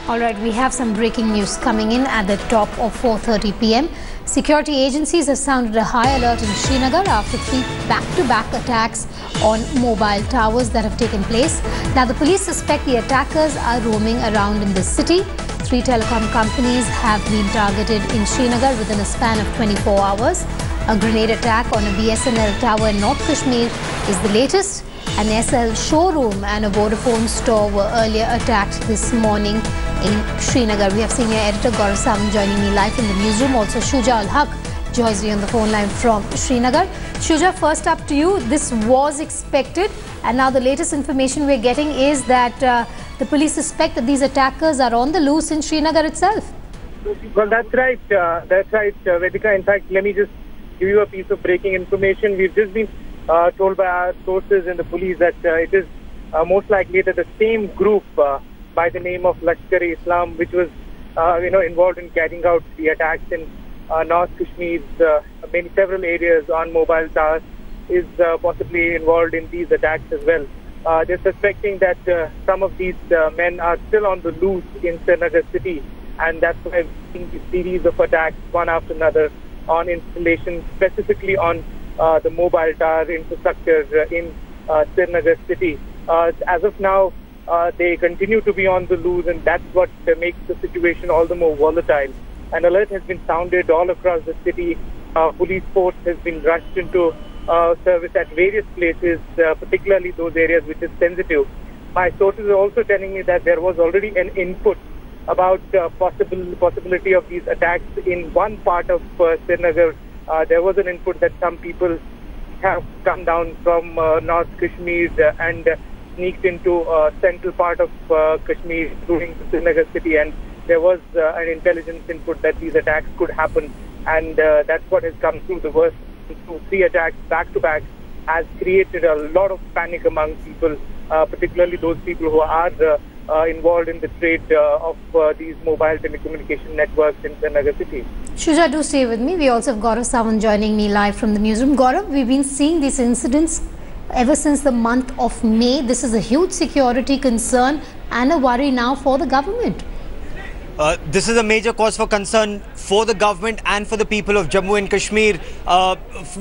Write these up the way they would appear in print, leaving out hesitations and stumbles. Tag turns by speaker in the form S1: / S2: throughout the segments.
S1: All right, we have some breaking news coming in at the top of 4:30 p.m. Security agencies have sounded a high alert in Srinagar after 3 back-to-back attacks on mobile towers that have taken place. Now, the police suspect the attackers are roaming around in the city. 3 telecom companies have been targeted in Srinagar within a span of 24 hours. A grenade attack on a BSNL tower in North Kashmir is the latest. An SL showroom and a Vodafone store were earlier attacked this morning in Srinagar. We have senior editor Gaurav Sawant joining me live in the newsroom. Also, Shuja Al-Haq joins me on the phone line from Srinagar. Shuja, first up to you. This was expected, and now the latest information we're getting is that the police suspect that these attackers are on the loose in Srinagar itself.
S2: Well, that's right. Vedika. In fact, let me just give you a piece of breaking information. We've just been told by our sources in the police that it is most likely that the same group by the name of Lashkar-e-Islam, which was involved in carrying out the attacks in North Kashmir's several areas on mobile towers, is possibly involved in these attacks as well. They're suspecting that some of these men are still on the loose in Srinagar city, and that's why we've seen this series of attacks one after another on installations, specifically on the mobile tower infrastructure in Srinagar city. As of now, they continue to be on the loose, and that's what makes the situation all the more volatile. An alert has been sounded all across the city. Police force has been rushed into service at various places, particularly those areas which is sensitive. My sources are also telling me that there was already an input about possibility of these attacks in one part of Srinagar. There was an input that some people have come down from North Kashmir and sneaked into central part of Kashmir, including Srinagar city, and there was an intelligence input that these attacks could happen, and that's what has come through. The worst 3 attacks back to back has created a lot of panic among people, particularly those people who are involved in the trade of these mobile telecommunication networks in Srinagar city.
S1: Shuja, do stay with me. We also have Gaurav Sawant joining me live from the newsroom. Gaurav, we've been seeing these incidents ever since the month of May. This is a huge security concern and a worry now for the government.
S3: This is a major cause for concern for the government and for the people of Jammu and Kashmir.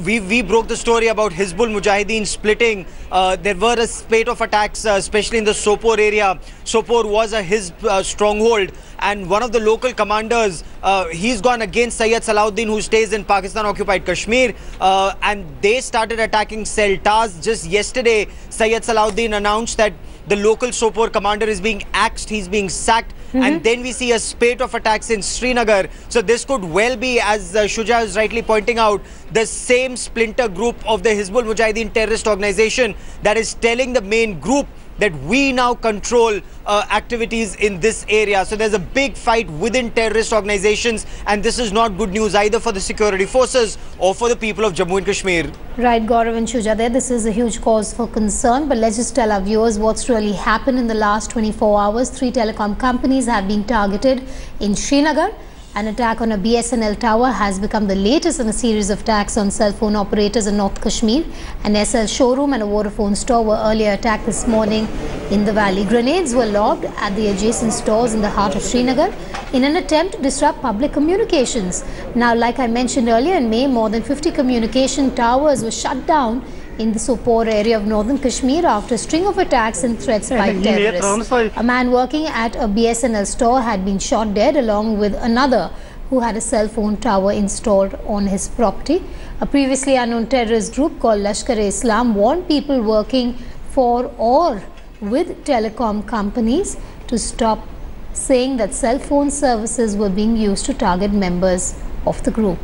S3: We broke the story about Hizbul Mujahideen splitting. There were a spate of attacks, especially in the Sopore area. Sopore was a Hizb stronghold, and one of the local commanders, he's gone against Sayyid Salahuddin, who stays in Pakistan-occupied Kashmir, and they started attacking cell towers. Just yesterday, Sayyid Salahuddin announced that the local Sopore commander is being axed, he's being sacked. And then we see a spate of attacks in Srinagar. So this could well be, as Shuja is rightly pointing out, the same splinter group of the Hizbul Mujahideen terrorist organization that is telling the main group that we now control activities in this area. So there's a big fight within terrorist organizations, and this is not good news either for the security forces or for the people of Jammu and Kashmir.
S1: Right, Gaurav and Shuja there. This is a huge cause for concern, but let's just tell our viewers what's really happened in the last 24 hours. 3 telecom companies have been targeted in Srinagar. An attack on a BSNL tower has become the latest in a series of attacks on cell phone operators in North Kashmir. An SL showroom and a Vodafone store were earlier attacked this morning in the valley. Grenades were lobbed at the adjacent stores in the heart of Srinagar in an attempt to disrupt public communications. Now, like I mentioned earlier, in May, more than 50 communication towers were shut down in the Sopore area of northern Kashmir after a string of attacks and threats by terrorists. A man working at a BSNL store had been shot dead, along with another who had a cell phone tower installed on his property. A previously unknown terrorist group called Lashkar-e-Islam warned people working for or with telecom companies to stop, saying that cell phone services were being used to target members of the group.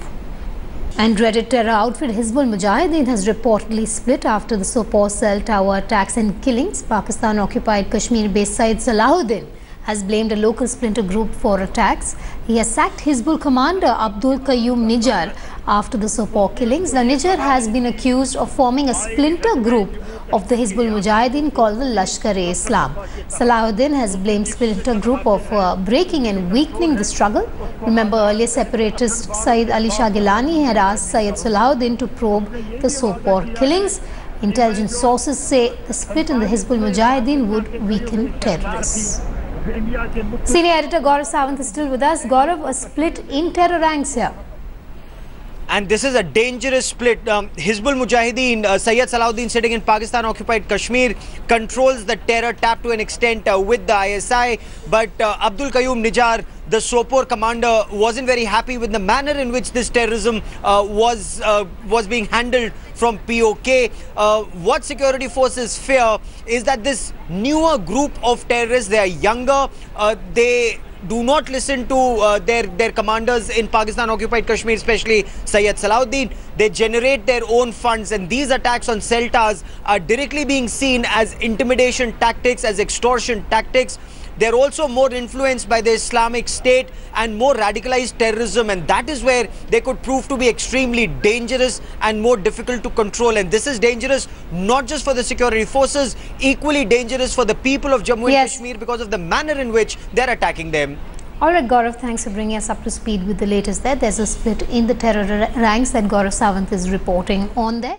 S1: And dreaded terror outfit Hizbul Mujahideen has reportedly split after the Sopore cell tower attacks and killings. Pakistan-occupied Kashmir-based Sayyid Salahuddin has blamed a local splinter group for attacks. He has sacked Hizbul commander Abdul Qayyum Nijar after the Sopore killings. The Nijar has been accused of forming a splinter group of the Hizbul Mujahideen called the Lashkar-e-Islam. Salahuddin has blamed splinter group of breaking and weakening the struggle. Remember, earlier separatist Saeed Ali Shah Gilani had asked Sayyid Salahuddin to probe the Sopore killings. Intelligence sources say the split in the Hizbul Mujahideen would weaken terrorists. Senior editor Gaurav Sawant is still with us. Gaurav, a split in terror ranks here.
S3: And this is a dangerous split. Hizbul Mujahideen, Syed Salahuddin, sitting in Pakistan-occupied Kashmir, controls the terror tap to an extent with the ISI. But Abdul Qayyum Nijar, the Sopore commander, wasn't very happy with the manner in which this terrorism was being handled from POK. What security forces fear is that this newer group of terrorists, they are younger, they do not listen to their commanders in Pakistan-occupied Kashmir, especially Syed Salahuddin. They generate their own funds, and these attacks on cell towers are directly being seen as intimidation tactics, as extortion tactics. They're also more influenced by the Islamic State and more radicalized terrorism, and that is where they could prove to be extremely dangerous and more difficult to control. And this is dangerous not just for the security forces, equally dangerous for the people of Jammu and Kashmir because of the manner in which they're attacking them.
S1: All right, Gaurav, thanks for bringing us up to speed with the latest there. There's a split in the terror ranks that Gaurav Sawant is reporting on there.